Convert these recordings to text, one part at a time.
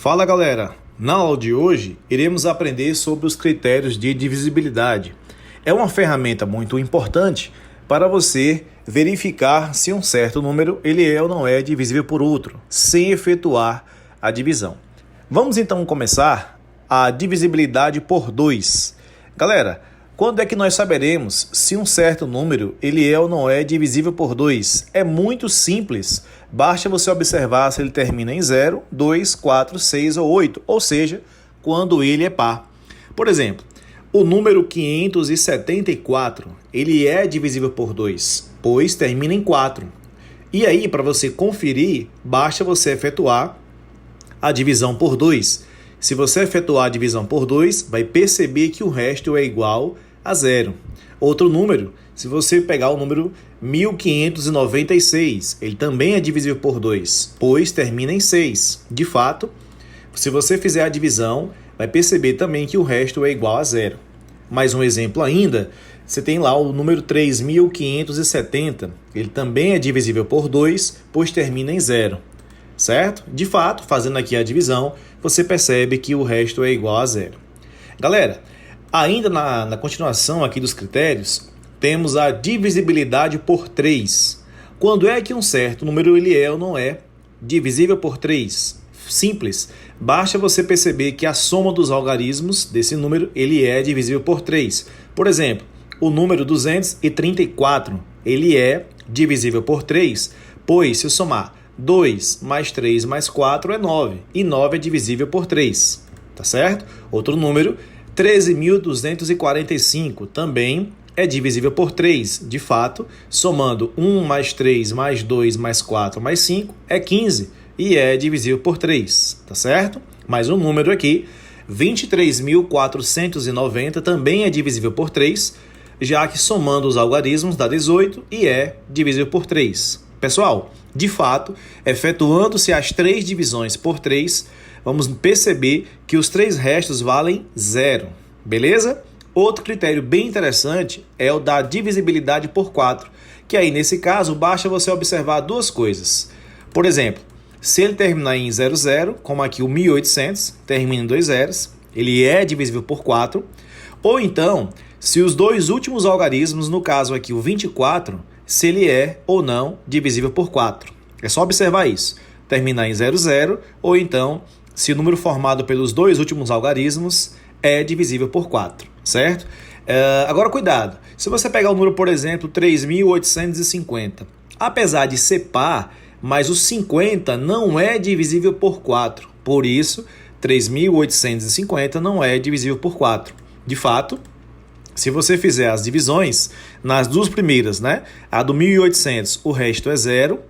Fala galera, na aula de hoje iremos aprender sobre os critérios de divisibilidade. É uma ferramenta muito importante para você verificar se um certo número ele é ou não é divisível por outro, sem efetuar a divisão. Vamos então começar a divisibilidade por 2. Galera, quando é que nós saberemos se um certo número ele é ou não é divisível por 2? É muito simples, basta você observar se ele termina em 0, 2, 4, 6 ou 8, ou seja, quando ele é par. Por exemplo, o número 574, ele é divisível por 2, pois termina em 4. E aí, para você conferir, basta você efetuar a divisão por 2. Se você efetuar a divisão por 2, vai perceber que o resto é igual a 0. Outro número, se você pegar o número 1596, ele também é divisível por 2, pois termina em 6. De fato, se você fizer a divisão, vai perceber também que o resto é igual a 0. Mais um exemplo ainda, você tem lá o número 3570, ele também é divisível por 2, pois termina em 0. Certo? De fato, fazendo aqui a divisão, você percebe que o resto é igual a 0. Galera, ainda na continuação aqui dos critérios, temos a divisibilidade por 3. Quando é que um certo número ele é ou não é divisível por 3? Simples, basta você perceber que a soma dos algarismos desse número ele é divisível por 3. Por exemplo, o número 234 ele é divisível por 3, pois se eu somar 2 mais 3 mais 4 é 9, e 9 é divisível por 3, tá certo? Outro número, 13.245, também é divisível por 3. De fato, somando 1 mais 3 mais 2 mais 4 mais 5 é 15, e é divisível por 3, tá certo? Mais um número aqui, 23.490, também é divisível por 3, já que somando os algarismos dá 18 e é divisível por 3. Pessoal, de fato, efetuando-se as 3 divisões por 3, vamos perceber que os 3 restos valem 0, beleza? Outro critério bem interessante é o da divisibilidade por 4, que aí nesse caso basta você observar duas coisas. Por exemplo, se ele terminar em 00, como aqui o 1800, termina em 2 zeros, ele é divisível por 4, ou então, se os dois últimos algarismos, no caso aqui o 24, se ele é ou não divisível por 4. É só observar isso. Terminar em 00, ou então, se o número formado pelos dois últimos algarismos é divisível por 4, certo? Agora, cuidado. Se você pegar o número, por exemplo, 3.850, apesar de ser par, mas o 50 não é divisível por 4. Por isso, 3.850 não é divisível por 4. De fato, se você fizer as divisões, nas duas primeiras, né? A do 1.800, o resto é 0.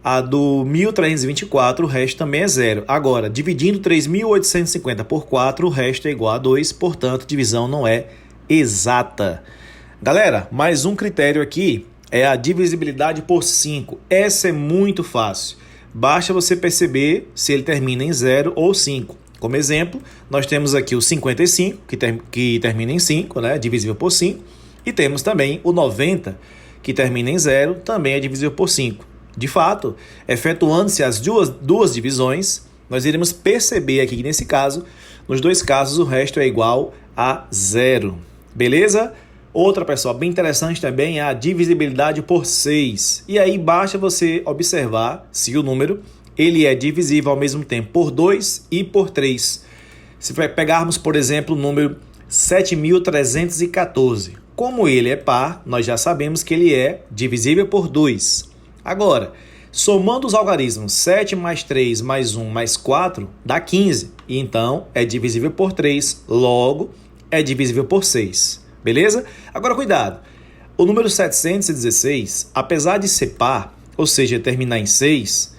A do 1.324, o resto também é 0. Agora, dividindo 3.850 por 4, o resto é igual a 2. Portanto, divisão não é exata. Galera, mais um critério aqui é a divisibilidade por 5. Essa é muito fácil. Basta você perceber se ele termina em 0 ou 5. Como exemplo, nós temos aqui o 55, que termina em 5, né? Divisível por 5. E temos também o 90, que termina em 0, também é divisível por 5. De fato, efetuando-se as duas divisões, nós iremos perceber aqui que nesse caso, nos dois casos, o resto é igual a 0. Beleza? Outra, pessoal, bem interessante também é a divisibilidade por 6. E aí basta você observar se o número ele é divisível ao mesmo tempo por 2 e por 3. Se pegarmos, por exemplo, o número 7.314, como ele é par, nós já sabemos que ele é divisível por 2. Agora, somando os algarismos 7 mais 3 mais 1 mais 4, dá 15. E então, é divisível por 3, logo, é divisível por 6. Beleza? Agora, cuidado. O número 716, apesar de ser par, ou seja, terminar em 6,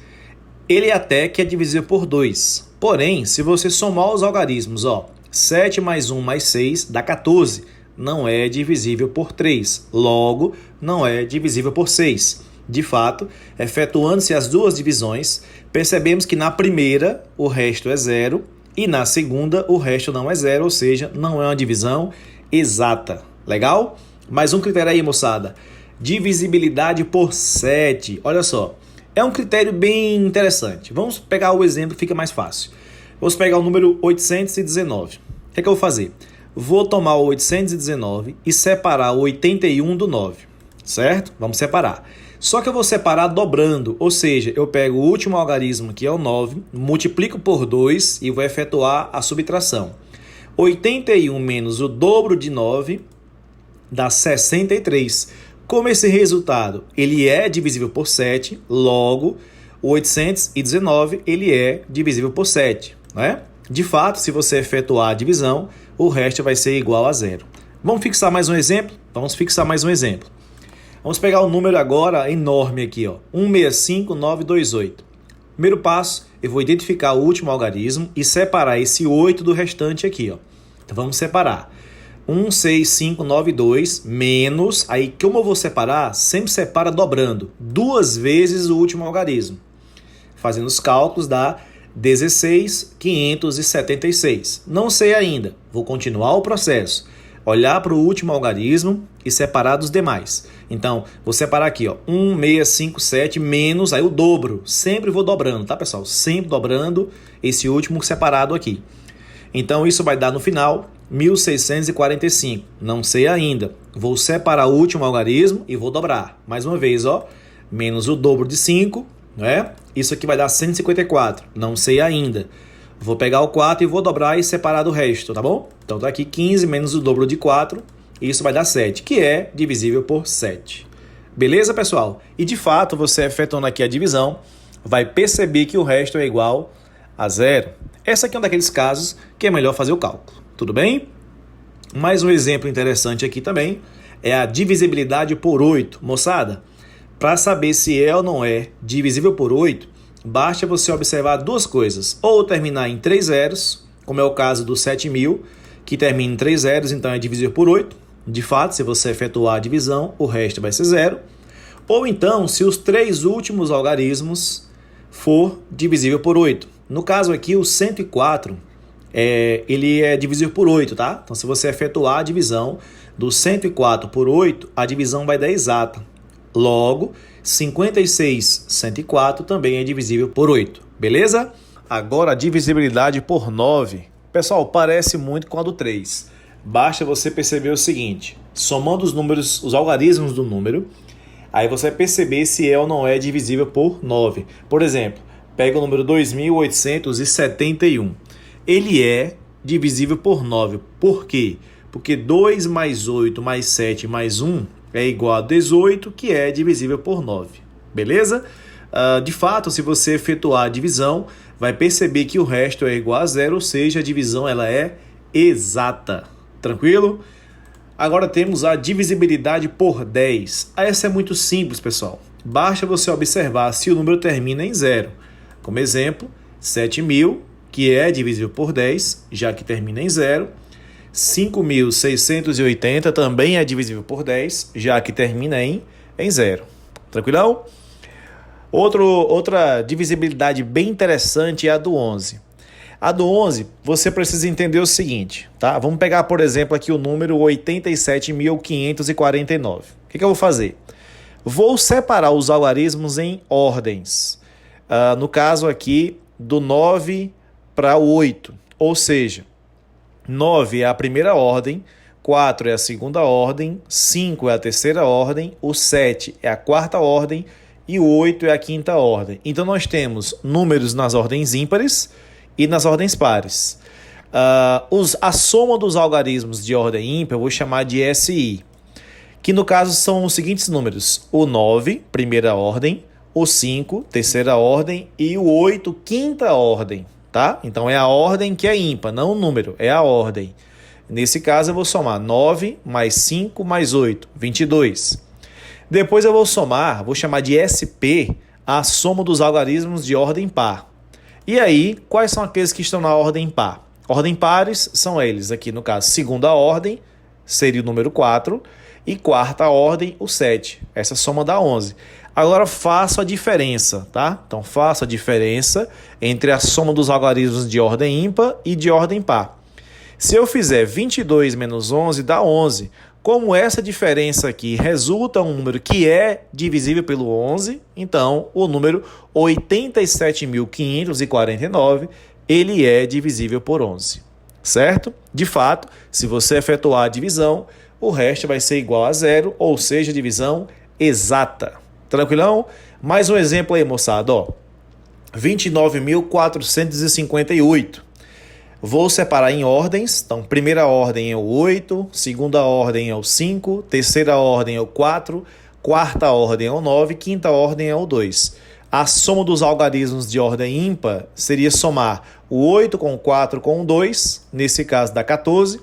ele até que é divisível por 2. Porém, se você somar os algarismos, 7 mais 1 mais 6 dá 14. Não é divisível por 3. Logo, não é divisível por 6. De fato, efetuando-se as duas divisões, percebemos que na primeira o resto é 0 e na segunda o resto não é 0, ou seja, não é uma divisão exata. Legal? Mais um critério aí, moçada. Divisibilidade por 7. Olha só. É um critério bem interessante. Vamos pegar o exemplo, fica mais fácil. Vamos pegar o número 819. O que é que eu vou fazer? Vou tomar o 819 e separar o 81 do 9, certo? Vamos separar. Só que eu vou separar dobrando, ou seja, eu pego o último algarismo, que é o 9, multiplico por 2 e vou efetuar a subtração. 81 menos o dobro de 9 dá 63. Como esse resultado ele é divisível por 7, logo o 819 ele é divisível por 7, né? De fato, se você efetuar a divisão, o resto vai ser igual a zero. Vamos fixar mais um exemplo? Vamos fixar mais um exemplo. Vamos pegar um número agora enorme aqui, ó, 165928. Primeiro passo, eu vou identificar o último algarismo e separar esse 8 do restante aqui, ó. Então vamos separar. 16592 menos, aí como eu vou separar, sempre separa dobrando, 2 vezes o último algarismo. Fazendo os cálculos dá 16.576. Não sei ainda, vou continuar o processo. Olhar para o último algarismo e separar dos demais. Então, vou separar aqui, ó, 1657 menos, aí o dobro. Sempre vou dobrando, tá, pessoal? Sempre dobrando esse último separado aqui. Então, isso vai dar no final 1645. Não sei ainda. Vou separar o último algarismo e vou dobrar. Mais uma vez, ó, menos o dobro de 5, né? Isso aqui vai dar 154. Não sei ainda. Vou pegar o 4 e vou dobrar e separar do resto, tá bom? Então tá aqui 15 menos o dobro de 4, e isso vai dar 7, que é divisível por 7. Beleza, pessoal? E de fato, você efetuando aqui a divisão, vai perceber que o resto é igual a zero. Esse aqui é um daqueles casos que é melhor fazer o cálculo, tudo bem? Mais um exemplo interessante aqui também é a divisibilidade por 8. Moçada, para saber se é ou não é divisível por 8, basta você observar duas coisas. Ou terminar em 3 zeros, como é o caso do 7.000, que termina em 3 zeros, então é divisível por 8. De fato, se você efetuar a divisão, o resto vai ser zero. Ou então, se os 3 últimos algarismos for divisível por 8. No caso aqui, o 104, ele é divisível por 8, tá? Então, se você efetuar a divisão do 104 por 8, a divisão vai dar exata. Logo, 56.104 também é divisível por 8, beleza? Agora a divisibilidade por 9. Pessoal, parece muito com a do 3. Basta você perceber o seguinte, somando os números, os algarismos do número, aí você vai perceber se é ou não é divisível por 9. Por exemplo, pega o número 2.871. Ele é divisível por 9. Por quê? Porque 2 mais 8 mais 7 mais 1 é igual a 18, que é divisível por 9. Beleza? De fato, se você efetuar a divisão, vai perceber que o resto é igual a zero, ou seja, a divisão ela é exata. Tranquilo? Agora temos a divisibilidade por 10. Essa é muito simples, pessoal. Basta você observar se o número termina em zero. Como exemplo, 7.000, que é divisível por 10, já que termina em zero. 5.680 também é divisível por 10, já que termina em zero. Tranquilão? Outra divisibilidade bem interessante é a do 11. A do 11, você precisa entender o seguinte, tá? Vamos pegar, por exemplo, aqui o número 87.549. O que eu vou fazer? Vou separar os algarismos em ordens. No caso aqui, do 9 para o 8. Ou seja, 9 é a primeira ordem, 4 é a segunda ordem, 5 é a terceira ordem, o 7 é a quarta ordem e o 8 é a quinta ordem. Então, nós temos números nas ordens ímpares e nas ordens pares. A soma dos algarismos de ordem ímpar eu vou chamar de SI, que no caso são os seguintes números: o 9, primeira ordem, o 5, terceira ordem e o 8, quinta ordem. Tá? Então é a ordem que é ímpar, não o número, é a ordem. Nesse caso eu vou somar 9 mais 5 mais 8, 22. Depois eu vou somar, vou chamar de SP, a soma dos algarismos de ordem par. E aí, quais são aqueles que estão na ordem par? Ordem pares são eles, aqui no caso, segunda ordem, seria o número 4, e quarta ordem, o 7. Essa soma dá 11. Agora faço a diferença, tá? Então faço a diferença entre a soma dos algarismos de ordem ímpar e de ordem par. Se eu fizer 22 menos 11, dá 11. Como essa diferença aqui resulta um número que é divisível pelo 11, então o número 87.549 ele é divisível por 11, certo? De fato, se você efetuar a divisão, o resto vai ser igual a zero, ou seja, divisão exata. Tranquilão? Mais um exemplo aí, moçada, ó. 29.458. Vou separar em ordens. Então, primeira ordem é o 8, segunda ordem é o 5, terceira ordem é o 4, quarta ordem é o 9, quinta ordem é o 2. A soma dos algarismos de ordem ímpar seria somar o 8 com o 4 com o 2, nesse caso dá 14.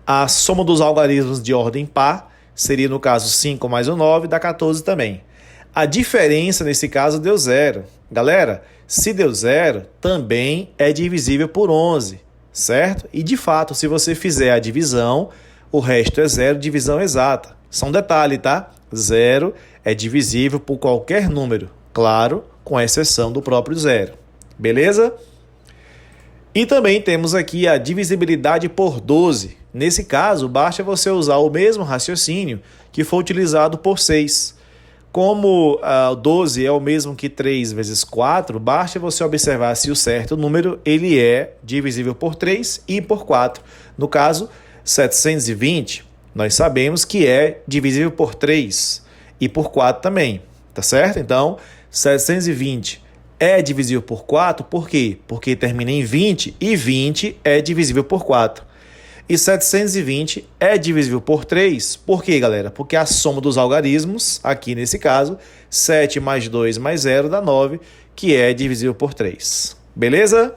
A soma dos algarismos de ordem par seria, no caso, 5 mais o 9, dá 14 também. A diferença, nesse caso, deu zero. Galera, se deu zero, também é divisível por 11, certo? E, de fato, se você fizer a divisão, o resto é zero, divisão exata. Só um detalhe, tá? Zero é divisível por qualquer número, claro, com exceção do próprio zero. Beleza? E também temos aqui a divisibilidade por 12. Nesse caso, basta você usar o mesmo raciocínio que foi utilizado por 6. Como 12 é o mesmo que 3 vezes 4, basta você observar se o certo número ele é divisível por 3 e por 4. No caso, 720, nós sabemos que é divisível por 3 e por 4 também, tá certo? Então, 720 é divisível por 4, por quê? Porque termina em 20 e 20 é divisível por 4. E 720 é divisível por 3, por quê, galera? Porque a soma dos algarismos, aqui nesse caso, 7 mais 2 mais 0 dá 9, que é divisível por 3. Beleza?